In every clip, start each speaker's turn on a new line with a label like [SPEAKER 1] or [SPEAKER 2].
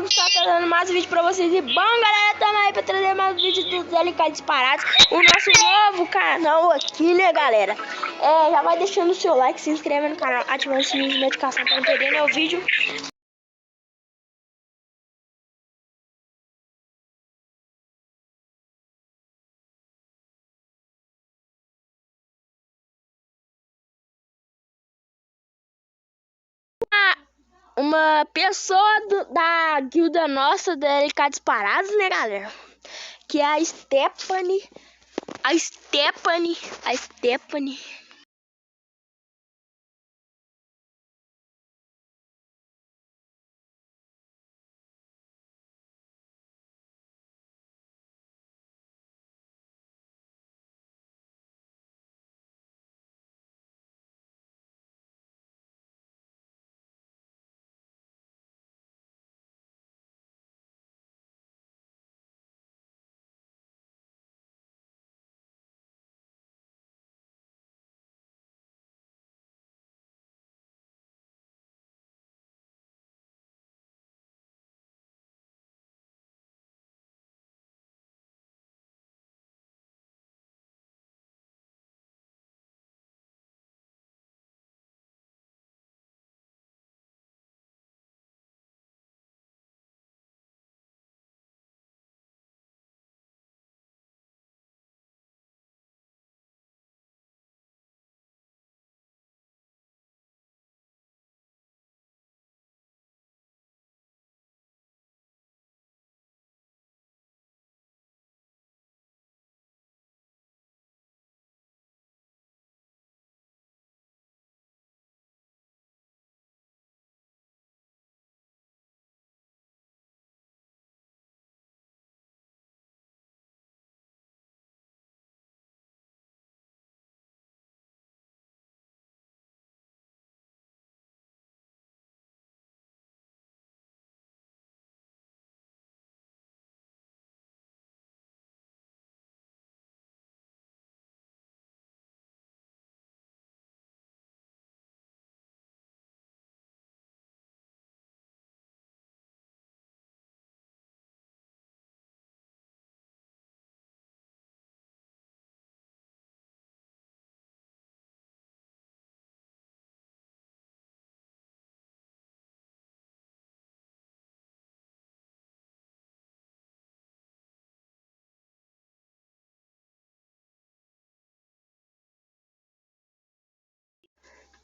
[SPEAKER 1] estar trazendo mais um vídeo pra vocês. E bom, galera, estamos aí pra trazer mais um vídeo dos LK Disparados, o nosso novo canal aqui, né, galera? Já vai deixando o seu like, se inscreve no canal, ativando o sininho de notificação pra não perder nenhum vídeo. Uma pessoa da guilda nossa, da LK Disparados, né, galera? Que é a Stephanie. A Stephanie.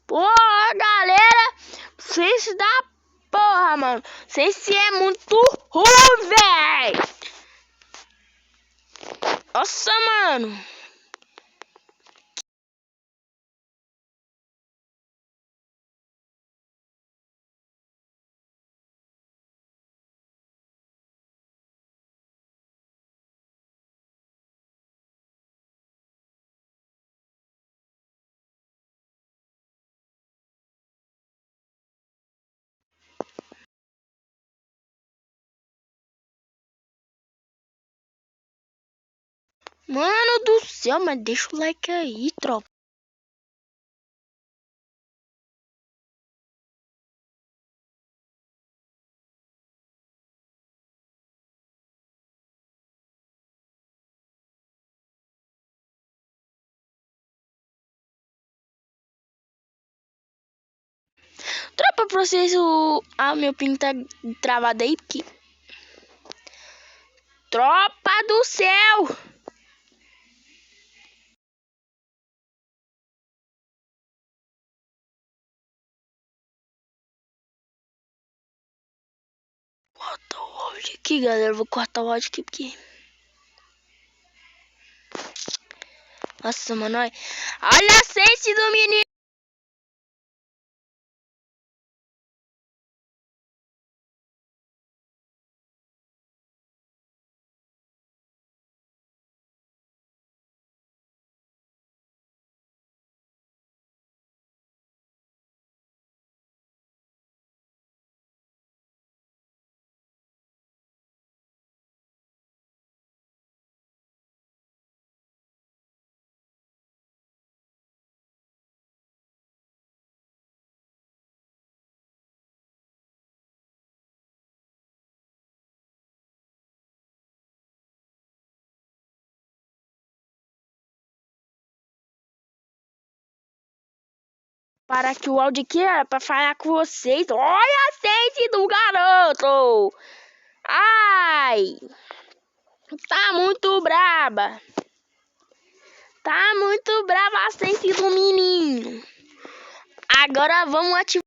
[SPEAKER 1] Pô, galera, vocês da porra, mano. Vocês é muito ruim, véi. Nossa, mano. Mano do céu, mas deixa o like aí, tropa. Tropa, pra vocês, meu ping tá travado aí, porque... Tropa do céu! Corta o áudio aqui, galera. Eu vou cortar o áudio aqui, porque... Nossa, mano, olha a sense do menino! Para aqui o áudio aqui era pra falar com vocês. Olha a sede do garoto! Ai! Tá muito braba! Tá muito brava a sede do menino! Agora vamos ativar.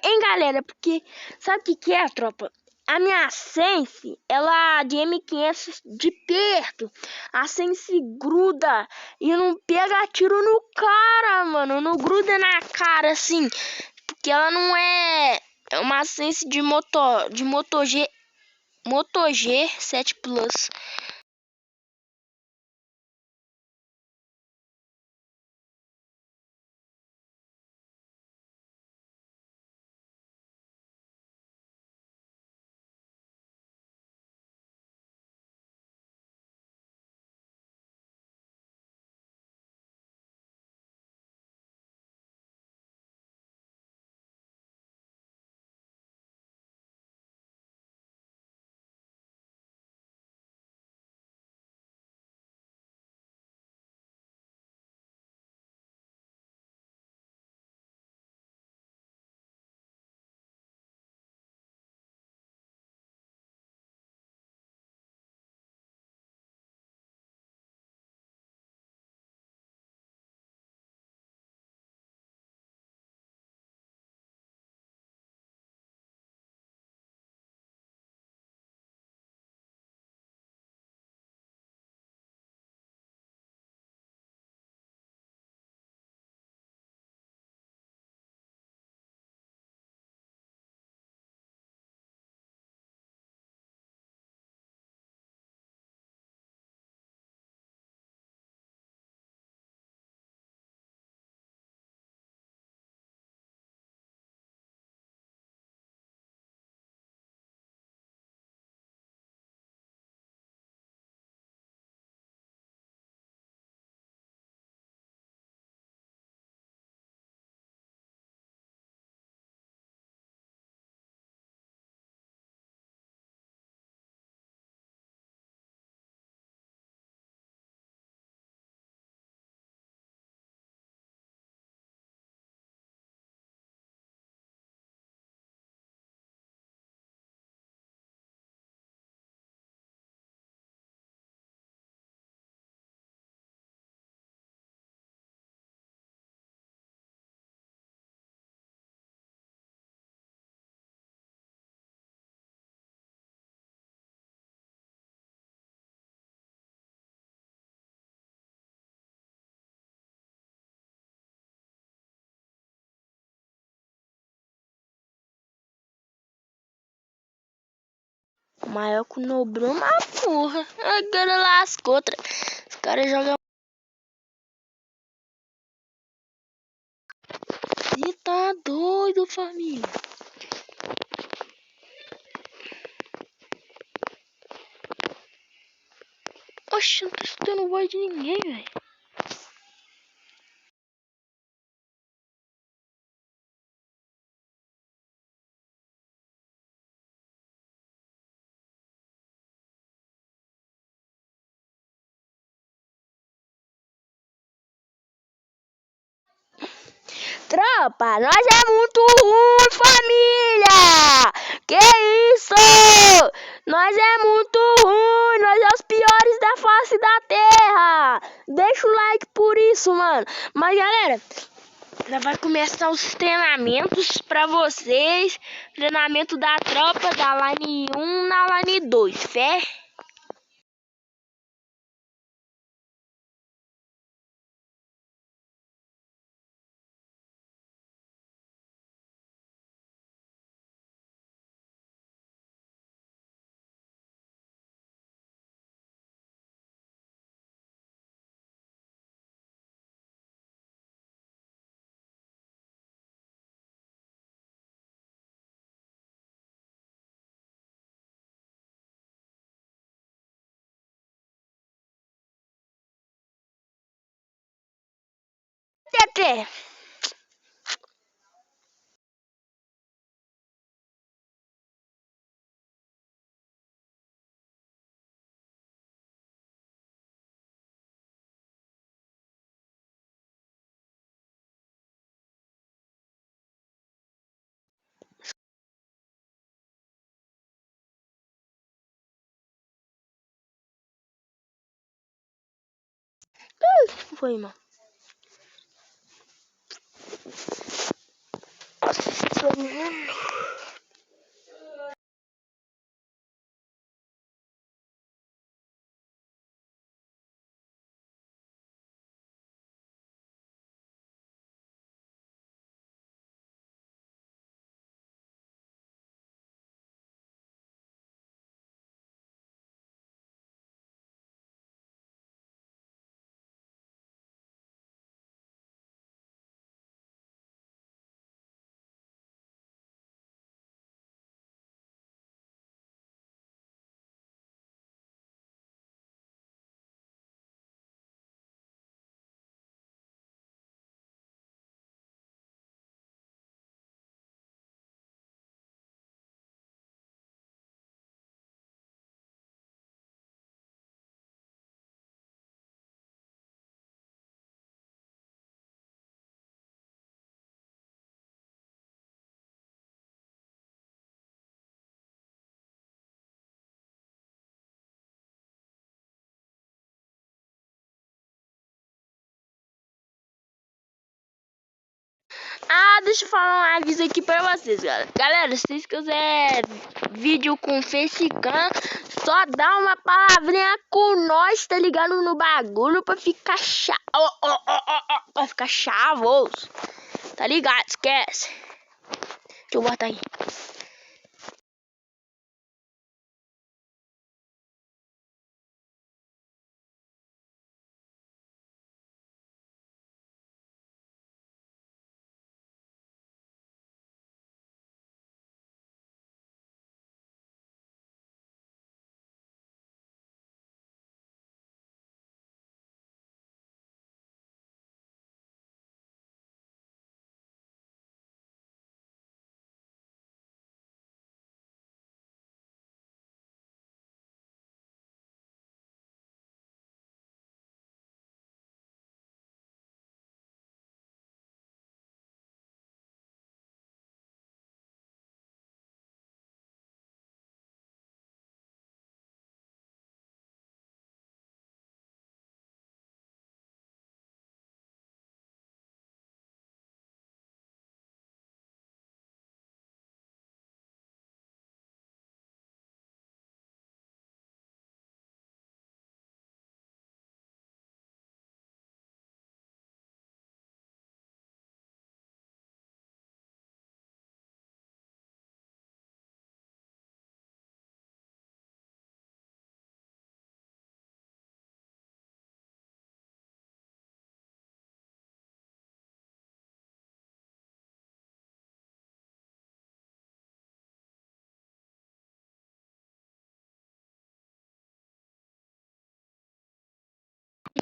[SPEAKER 1] Hein, galera? Porque sabe o que é, tropa? A minha Sense, ela de M500 de perto, a Sense gruda e não pega tiro no cara, mano. Não gruda na cara, assim. Porque ela não é uma Sense de Moto G 7 Plus. Maior que o Nobrão, uma porra. Agora lascou. Os caras jogam. Você tá doido, família? Oxe, não tô escutando voz de ninguém, velho. Tropa, nós é muito ruim, família! Que isso? Nós é muito ruim, nós é os piores da face da terra! Deixa o like por isso, mano. Mas, galera, já vai começar os treinamentos pra vocês. Treinamento da tropa da Line 1 na Line 2, fé? TT. Foi, mano. Nossa, deixa eu falar um aviso aqui pra vocês, galera. Galera, se vocês quiserem vídeo com facecam, só dá uma palavrinha com nós, tá ligado? No bagulho pra ficar pra ficar chavoso. Tá ligado? Esquece. Deixa eu botar aí.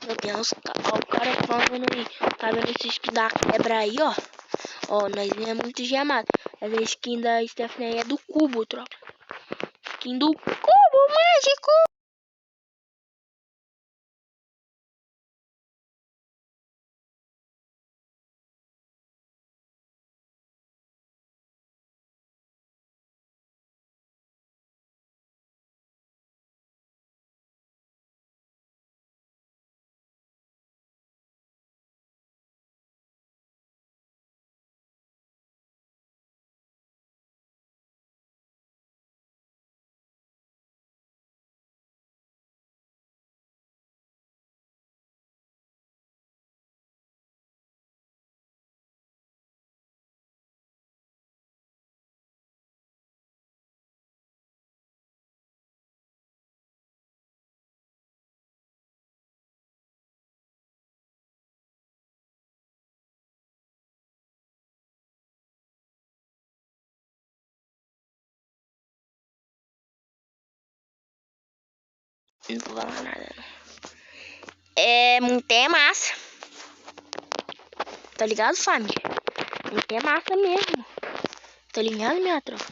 [SPEAKER 1] Tem o cara falando aí, tá vendo esse skin da quebra aí, ó? Ó, nós é muito gemado. Essa skin da Stephanie aí é do cubo, tropa. Skin do cubo mágico. Não vou falar nada, não. É muito massa. Tá ligado, família? Muito massa mesmo. Tá ligado, minha tropa?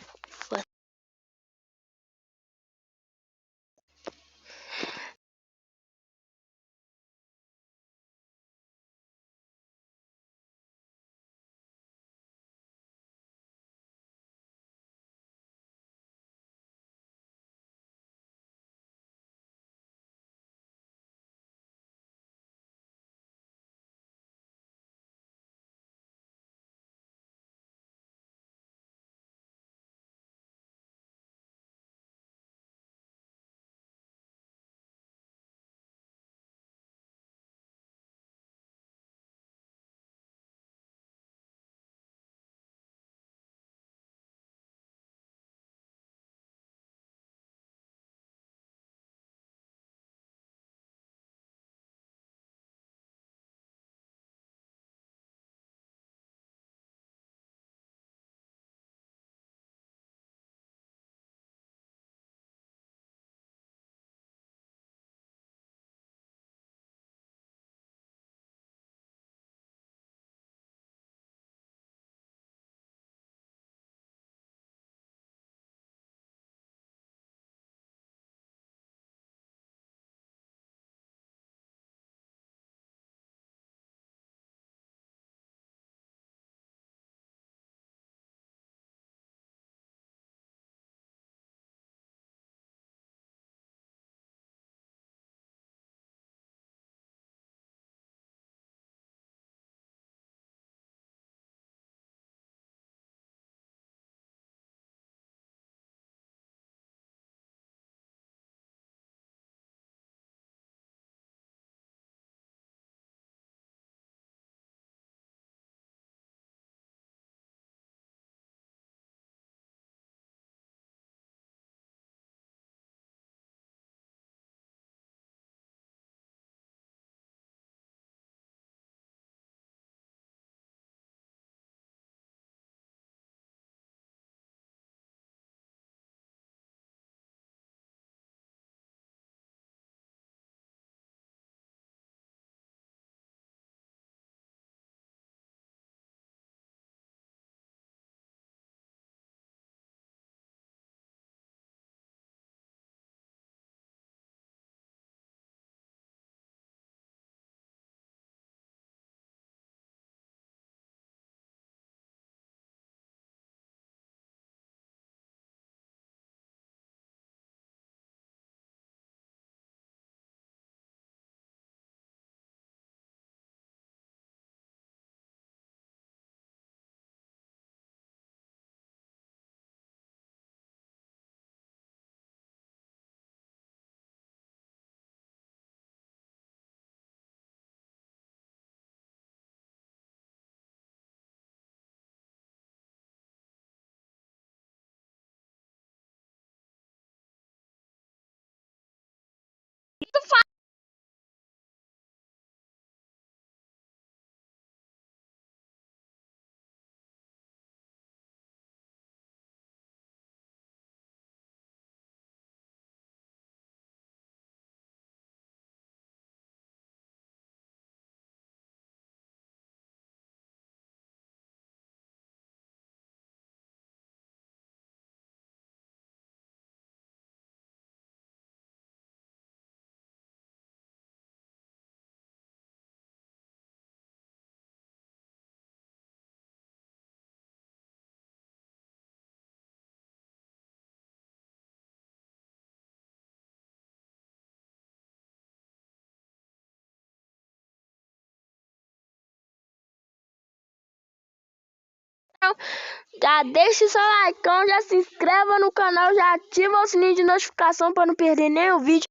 [SPEAKER 1] Já deixa seu like, já se inscreva no canal, já ativa o sininho de notificação para não perder nenhum vídeo.